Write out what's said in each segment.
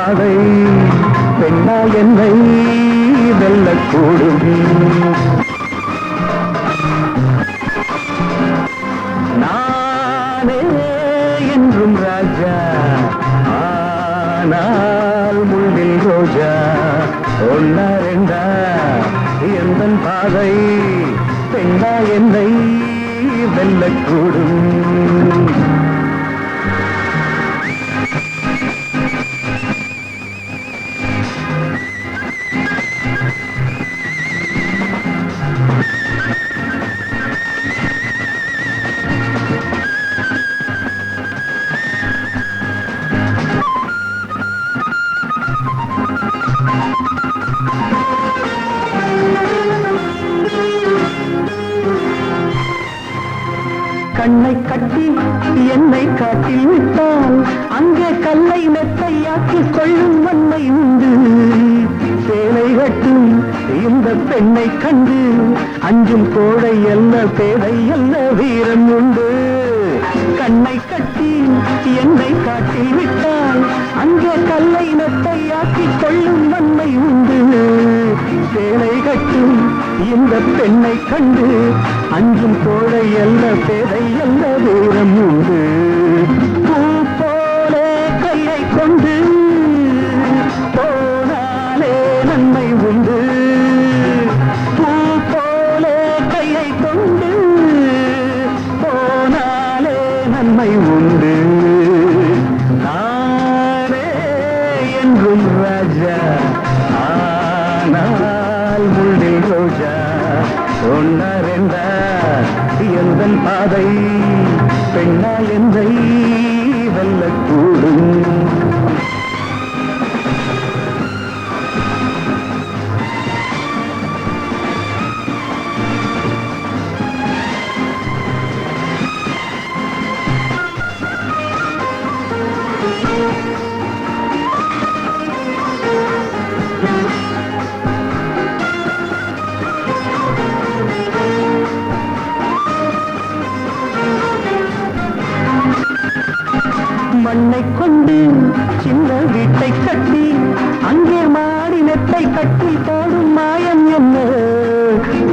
பாதை பெண்ணா என்னை வெல்லக்கூடும். நானே என்றும் ராஜா, ஆனால் முள்ளில் ரோஜா. ஒன்னா ரெண்டா எந்தன் பாதை பெண்ணா என்னை வெல்லக்கூடும். கண்ணை கட்டி என்னை காட்டில் விட்டால் அங்கே கல்லை மெத்தையாக்கி கொள்ளும் வன்மை உண்டு. சேலை கட்டும் இந்த பெண்ணை கண்டு அஞ்சும் கோடை அல்ல பேதை அல்ல வீரம் உண்டு. கண்ணை கட்டி என்னை காட்டில் விட்டால் அங்கே கல்லை மெத்தையாக்கி கொள்ளும் வன்மை உண்டு. சேலை கட்டும் இந்த பெண்ணை கண்டு அஞ்சும் கோடை அல்ல பேதை அல்ல வீரம் உண்டு. பூ போலே கையை கொண்டு போனாலே நன்மை உண்டு. பூ போலே கையை கொண்டு போனாலே நன்மை உண்டு. நானே என்றும் ராஜா, ஆனால் முள்ளில் ரோஜா. ஒன்னா ரெண்டா எந்தன் பாதை பெண்ணா என்னை வெல்லக்கூடும். மண்ணை கொண்டு சின்ன வீட்டை கட்டி அங்கே மாடி நெத்தை கட்டி போடும் மாயம் என்ன?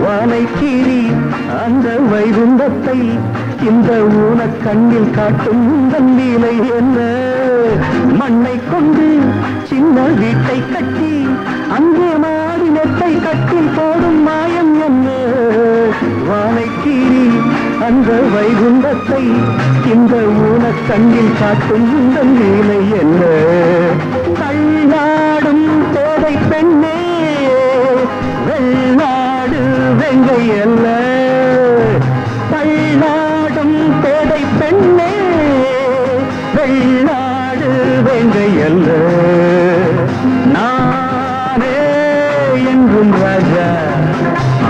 வானை கீறி அந்த வைகுந்தத்தை இந்த ஊன கண்ணில் காட்டும் நிலை என்ன? மண்ணை கொண்டு சின்ன வீட்டை கட்டி அங்கே மாடி நெத்தை கட்டி போடும் மாயம் என்ன? வானை கீறி அந்த வைகுந்தத்தை இந்த ஊன கண்ணில் காட்டும் நிலை என்ன? கள்ளாடும் பேதை பெண்ணே வெள்ளாடு வெங்கை அல்ல. கள்ளாடும் பேதை பெண்ணே வெள்ளாடு வெங்கை அல்ல. நானே என்றும் ராஜா,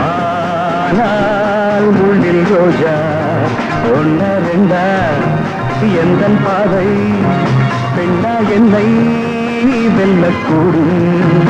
ஆனால் முள்ளில் ரோஜா. ஒன்னா ரெண்டா எந்தன் பாதை பெண்ணா என்னை வெல்லக்கூடும்.